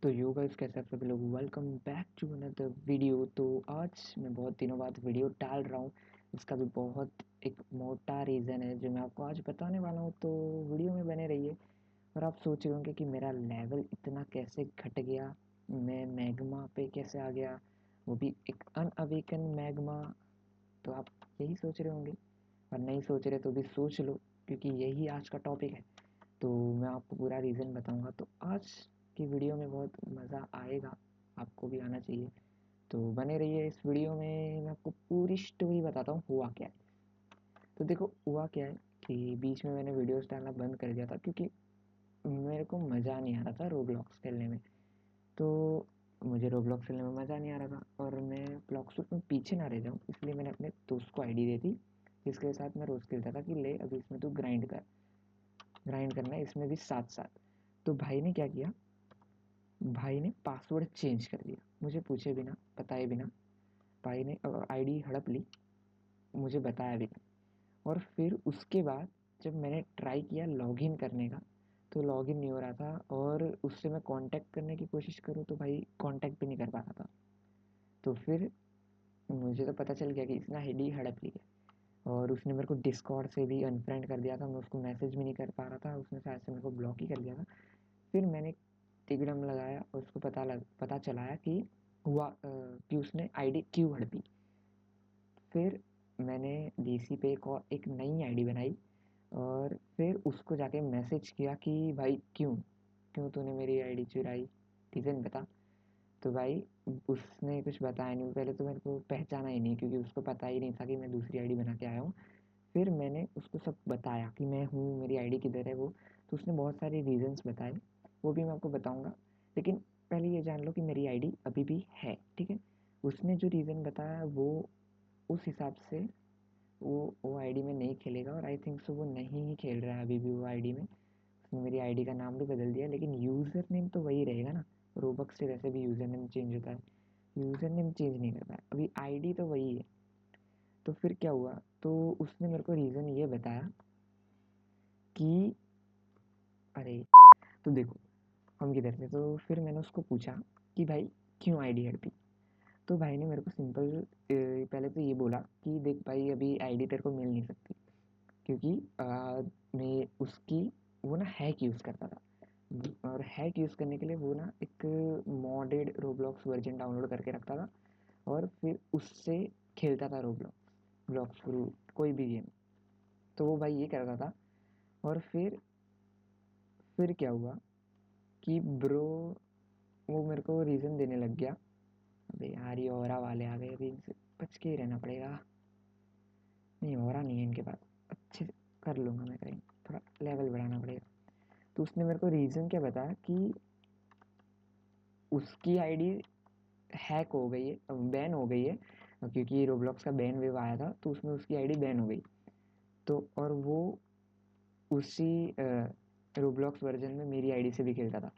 तो yo guys, कैसे आप सभी लोग, welcome back to another video. तो आज मैं बहुत दिनों बाद वीडियो डाल रहा हूँ। इसका भी बहुत एक मोटा रीज़न है जो मैं आपको आज बताने वाला हूँ, तो वीडियो में बने रहिए। और आप सोच रहे होंगे कि मेरा लेवल इतना कैसे घट गया, मैं मैग्मा पे कैसे आ गया, वो भी एक अनअवेकन मैग्मा। तो आप यही सोच रहे होंगे, और नहीं सोच रहे तो भी सोच लो, क्योंकि यही आज का टॉपिक है। तो मैं आपको पूरा रीज़न बताऊंगा। तो आज की वीडियो में बहुत मज़ा आएगा, आपको भी आना चाहिए। तो बने रहिए इस वीडियो में, मैं आपको पूरी स्टोरी बताता हूँ हुआ क्या है। तो देखो, हुआ क्या है कि बीच में मैंने वीडियोस डालना बंद कर दिया था, क्योंकि मेरे को मज़ा नहीं आ रहा था रोब्लॉक्स खेलने में। तो मुझे रोब्लॉक्स खेलने में मज़ा नहीं आ रहा था, और मैं ब्लॉक्स में पीछे ना रह जाऊँ, इसलिए मैंने अपने दोस्त को आईडी दे दी, जिसके साथ मैं रोज़ खेलता था कि ले अभी इसमें तू ग्राइंड करना है इसमें भी साथ साथ। तो भाई ने क्या किया, भाई ने पासवर्ड चेंज कर दिया, मुझे पूछे बिना, बताए बिना। भाई ने आईडी हड़प ली, मुझे बताया भी नहीं। और फिर उसके बाद जब मैंने ट्राई किया लॉगिन करने का, तो लॉगिन नहीं हो रहा था, और उससे मैं कांटेक्ट करने की कोशिश करूँ तो भाई कांटेक्ट भी नहीं कर पा रहा था। तो फिर मुझे तो पता चल गया कि इसने आईडी हड़प ली है, और उसने मेरे को डिस्कॉर्ड से भी अनफ्रेंड कर दिया था। मैं उसको मैसेज भी नहीं कर पा रहा था, उसने शायद से मेरे को ब्लॉक ही कर दिया था। फिर मैंने टिकडम लगाया और उसको पता चलाया कि कि उसने आईडी क्यों हड़पी। फिर मैंने डीसी पे एक नई आईडी बनाई, और फिर उसको जाके मैसेज किया कि भाई क्यों क्यों तूने मेरी आईडी चुराई, रीज़न बता। तो भाई उसने कुछ बताया नहीं, पहले तो मेरे को पहचाना ही नहीं, क्योंकि उसको पता ही नहीं था कि मैं दूसरी आईडी बना के आया हूँ। फिर मैंने उसको सब बताया कि मैं हूँ, मेरी आईडी किधर है वो। तो उसने बहुत सारे रीजंस बताए, वो भी मैं आपको बताऊंगा। लेकिन पहले ये जान लो कि मेरी आईडी अभी भी है, ठीक है। उसने जो रीज़न बताया वो उस हिसाब से वो आईडी में नहीं खेलेगा, और आई थिंक सो वो नहीं ही खेल रहा है अभी भी वो आईडी में। उसने मेरी आईडी का नाम भी बदल दिया, लेकिन यूज़र नेम तो वही रहेगा ना। रोबक्स से वैसे भी यूज़र नेम चेंज होता है, यूज़र नेम चेंज नहीं करता है, अभी आईडी तो वही है। तो फिर क्या हुआ, तो उसने मेरे को रीज़न ये बताया कि अरे, तो देखो हम किधर थे। तो फिर मैंने उसको पूछा कि भाई क्यों आईडी हड़पी। तो भाई ने मेरे को सिंपल पहले तो ये बोला कि देख भाई, अभी आईडी तेरे को मिल नहीं सकती, क्योंकि मैं उसकी वो ना हैक यूज़ करता था। और हैक यूज़ करने के लिए वो ना एक मॉडेड रोब्लॉक्स वर्जन डाउनलोड करके रखता था, और फिर उससे खेलता था ब्लॉक्स थ्रू कोई भी गेम। तो वो भाई ये करता था। और फिर क्या हुआ कि ब्रो, वो मेरे को रीज़न देने लग गया। अबे यार, ये ओरा वाले आ गए, अभी इनसे बच के ही रहना पड़ेगा। नहीं, ओरा नहीं है इनके पास, अच्छे से कर लूँगा मैं कहीं, थोड़ा लेवल बढ़ाना पड़ेगा। तो उसने मेरे को रीज़न क्या बताया कि उसकी आईडी हैक हो गई है, बैन हो गई है, क्योंकि रोब्लॉक्स का बैन वेव आया था, तो उसमें उसकी आईडी बैन हो गई। तो और वो उसी रोब्लॉक्स वर्जन में मेरी आईडी से भी खेलता था।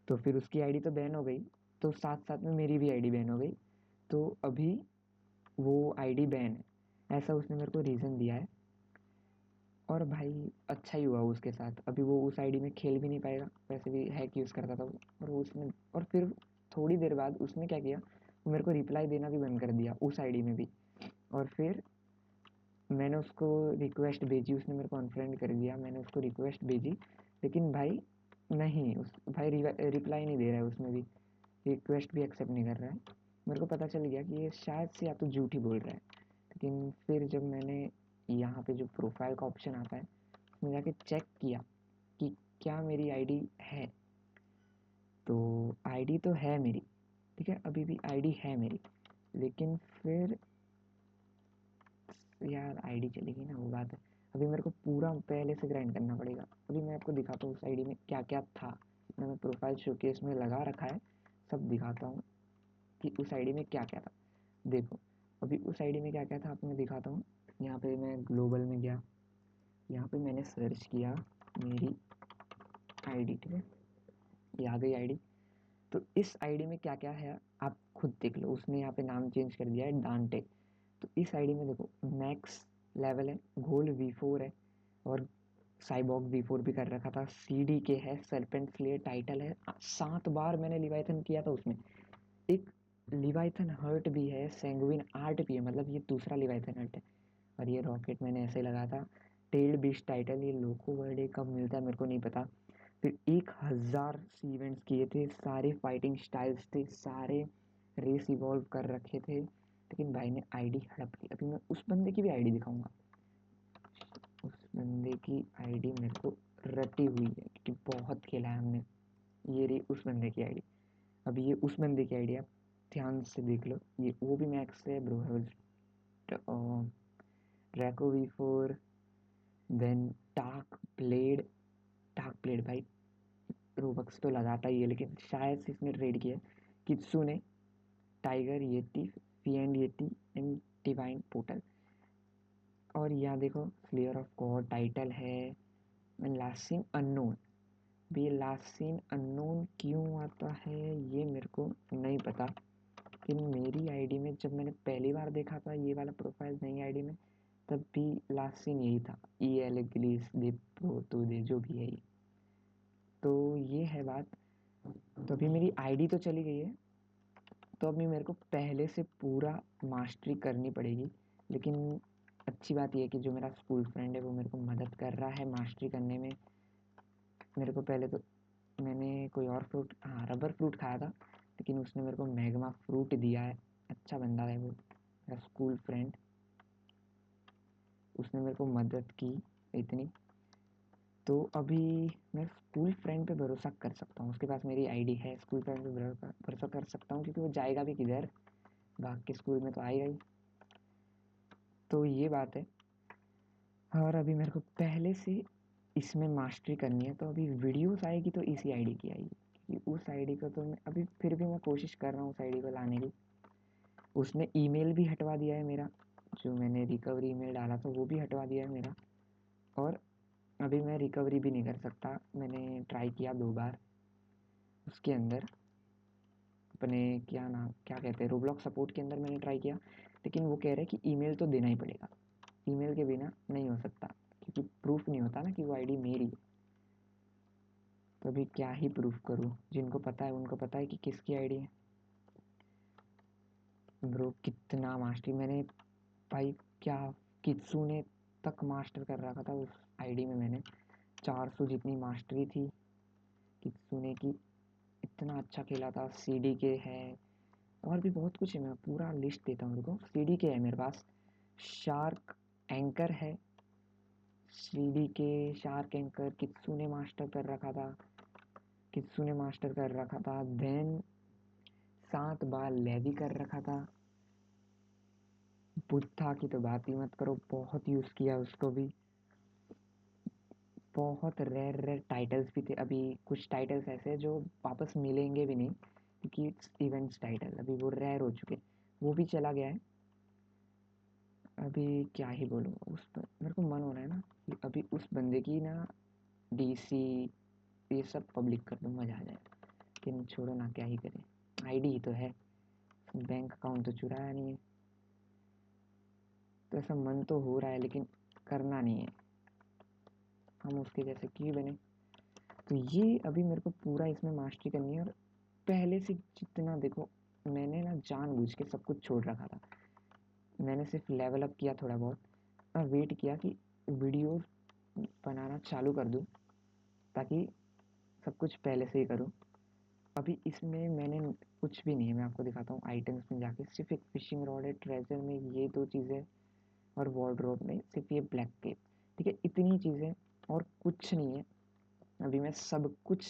तो फिर उसकी आईडी तो बैन हो गई, तो साथ साथ में मेरी भी आईडी बैन हो गई। तो अभी वो आईडी बैन है, ऐसा उसने मेरे को रीज़न दिया है। और भाई अच्छा ही हुआ उसके साथ, अभी वो उस आईडी में खेल भी नहीं पाएगा, वैसे भी हैक यूज़ करता था वो। और वो उसने, और फिर थोड़ी देर बाद उसने क्या किया, वो मेरे को रिप्लाई देना भी बंद कर दिया उस आईडी में भी। और फिर मैंने उसको रिक्वेस्ट भेजी, उसने मेरे को अनफ्रेंड कर दिया। मैंने उसको रिक्वेस्ट भेजी, लेकिन भाई नहीं, उस भाई रिप्लाई नहीं दे रहा है उसमें भी, रिक्वेस्ट भी एक्सेप्ट नहीं कर रहा है। मेरे को पता चल गया कि ये शायद से या तो झूठ ही बोल रहा है। लेकिन फिर जब मैंने यहाँ पे जो प्रोफाइल का ऑप्शन आता है, उसमें जाके चेक किया कि क्या मेरी आईडी है, तो आईडी तो है मेरी, ठीक है, अभी भी आईडी है मेरी। लेकिन फिर यार आईडी चली गई ना, वो बात है। अभी मेरे को पूरा पहले से ग्राइंड करना पड़ेगा। अभी मैं आपको दिखाता हूँ उस आईडी में क्या क्या था। मैंने प्रोफाइल शोकेस में लगा रखा है, सब दिखाता हूँ कि उस आईडी में क्या क्या था। देखो, अभी उस आईडी में क्या क्या था आपको मैं दिखाता हूँ। यहाँ पे मैं ग्लोबल में गया, यहाँ पे मैंने सर्च किया मेरी आईडी, ठीक है, ये आ गई आईडी। तो इस आईडी में क्या क्या है आप खुद देख लो। उसने यहाँ पे नाम चेंज कर दिया है डांटे। तो इस आईडी में देखो, मैक्स लेवल है, गोल्ड V4 है, और साइबॉग V4 भी कर रखा था, CDK है, सर्पेंट स्लेयर टाइटल है, 7 बार मैंने लिवाइथन किया था उसमें। एक लिवाइथन हर्ट भी है, सेंगुइन आर्ट भी है, मतलब ये दूसरा लिवाइथन हर्ट है। और ये रॉकेट मैंने ऐसे लगा था। टेल्ड बीस्ट टाइटल, ये लोको वर्ल्ड कब मिलता है मेरे को नहीं पता। फिर 1000 इवेंट्स किए थे, सारे फाइटिंग स्टाइल्स थे, सारे रेस इवॉल्व कर रखे थे, लेकिन भाई ने आईडी हड़प ली। अभी मैं उस बंदे की भी आईडी दिखाऊंगा। उस बंदे की आईडी मेरे को रटी हुई है क्योंकि बहुत खेला है हमने। ये रही उस बंदे की आईडी। अभी ये उस बंदे की आईडी, आप ध्यान से देख लो। ये वो भी मैक्स है ब्रो, ड्रैको V4, देन टाक प्लेड भाई रोबक्स तो लगाता ही है, लेकिन शायद से इसने ट्रेड किया है। Kitsune, tiger yeti, fiend yeti and divine portal. और यहाँ देखो स्लेयर ऑफ गॉड टाइटल है, एंड लास्ट सीन अननोन। भी लास्ट सीन अननोन क्यों आता है ये मेरे को नहीं पता, लेकिन मेरी आईडी में जब मैंने पहली बार देखा था ये वाला प्रोफाइल नई आईडी में, तब भी लास्ट सीन यही था, EL ग्लीस दे प्रो तो दे जो भी है ये। तो ये है बात। तो अभी मेरी आईडी तो चली गई है, तो अभी मेरे को पहले से पूरा मास्टरी करनी पड़ेगी। लेकिन अच्छी बात यह है कि जो मेरा स्कूल फ्रेंड है वो मेरे को मदद कर रहा है मास्टरी करने में। मेरे को पहले तो मैंने कोई और फ्रूट, हाँ रबर फ्रूट खाया था, लेकिन उसने मेरे को मैग्मा फ्रूट दिया है। अच्छा बंदा है वो मेरा स्कूल फ्रेंड, उसने मेरे को मदद की इतनी। तो अभी मैं स्कूल फ्रेंड पे भरोसा कर सकता हूँ, उसके पास मेरी आईडी है, स्कूल फ्रेंड पे भरोसा कर सकता हूँ, क्योंकि वो जाएगा भी किधर, भाग के स्कूल में तो आएगा ही। तो ये बात है। और अभी मेरे को पहले से इसमें मास्टरी करनी है, तो अभी वीडियोस आएगी तो इसी आईडी की आएगी, क्योंकि उस आईडी को तो मैं अभी फिर भी मैं कोशिश कर रहा हूँ उस आईडी को लाने की। उसने ईमेल भी हटवा दिया है मेरा, जो मैंने रिकवरी ईमेल डाला था वो भी हटवा दिया है मेरा। और अभी मैं रिकवरी भी नहीं कर सकता, मैंने ट्राई किया 2 बार उसके अंदर, अपने क्या कहते हैं रोब्लॉक्स सपोर्ट के अंदर मैंने ट्राई किया, लेकिन वो कह रहे हैं कि ईमेल तो देना ही पड़ेगा, ईमेल के बिना नहीं हो सकता, क्योंकि प्रूफ नहीं होता ना कि वो आईडी मेरी है। तो अभी क्या ही प्रूफ करूँ, जिनको पता है उनको पता है कि किसकी आईडी है। ब्रो कितना मास्टरी मैंने, भाई क्या कित्सुने तक मास्टर कर रखा था उस आईडी में मैंने। 400 जितनी मास्टरी थी कित्सुने की, इतना अच्छा खेला था। CDK है और भी बहुत कुछ है, मैं पूरा लिस्ट देता हूँ रुको। CDK है मेरे पास, शार्क एंकर है, CDK शार्क एंकर कित्सुने मास्टर कर रखा था। देन 7 बार लेवी कर रखा था। बुद्धा की तो बात ही मत करो, बहुत यूज़ किया उसको भी। बहुत रेयर टाइटल्स भी थे, अभी कुछ टाइटल्स ऐसे जो वापस मिलेंगे भी नहीं, क्योंकि इवेंट्स टाइटल अभी वो रेयर हो चुके, वो भी चला गया है। अभी क्या ही बोलूँ उस पर, मेरे को मन हो रहा है ना कि अभी उस बंदे की ना DC ये सब पब्लिक कर दूँ, मज़ा आ जाए। लेकिन छोड़ो ना, क्या ही करें, आईडी ही तो है, बैंक अकाउंट तो चुराया नहीं है। तो ऐसा मन तो हो रहा है, लेकिन करना नहीं है, हम उसके जैसे क्यों बने। तो ये अभी मेरे को पूरा इसमें मास्टरी करनी है। और पहले से जितना देखो, मैंने ना जानबूझ के सब कुछ छोड़ रखा था, मैंने सिर्फ लेवल अप किया थोड़ा बहुत, और वेट किया कि वीडियो बनाना चालू कर दूँ, ताकि सब कुछ पहले से ही करूँ। अभी इसमें मैंने कुछ भी नहीं है, मैं आपको दिखाता हूँ आइटम्स में जाके, सिर्फ एक फिशिंग रॉड है, ट्रेजर में ये 2 चीज़ें, और वार्डरोब में सिर्फ ये ब्लैक केप। ठीक है, इतनी चीज़ें और कुछ नहीं है। अभी मैं सब कुछ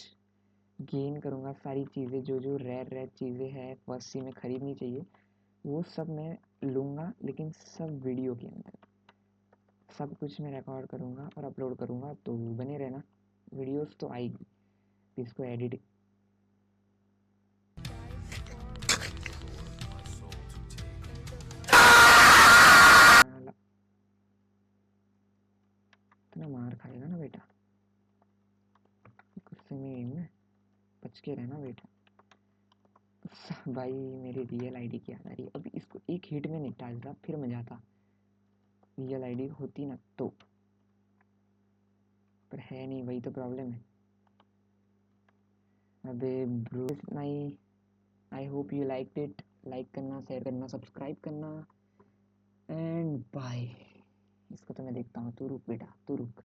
गेन करूँगा, सारी चीज़ें जो जो रेयर चीज़ें हैं फर्स्ट सी में ख़रीदनी चाहिए, वो सब मैं लूँगा, लेकिन सब वीडियो के अंदर सब कुछ मैं रिकॉर्ड करूँगा और अपलोड करूँगा। तो बने रहना, वीडियोस तो आएगी, इसको एडिट इतना मार खाएगा ना बेटा, गुस्से में बच के रहना बेटा। भाई मेरी रियल आईडी की याद आ रही है, अभी इसको एक हिट में निपटा देता फिर मजा आता, रियल आईडी होती ना तो। पर है नहीं, वही तो प्रॉब्लम है। अबे ब्रो, नहीं, I hope you like it. Like करना, शेयर करना, सब्सक्राइब करना, एंड बाय। इसको तो मैं देखता हूँ, तू रुक बेटा, तू रुक।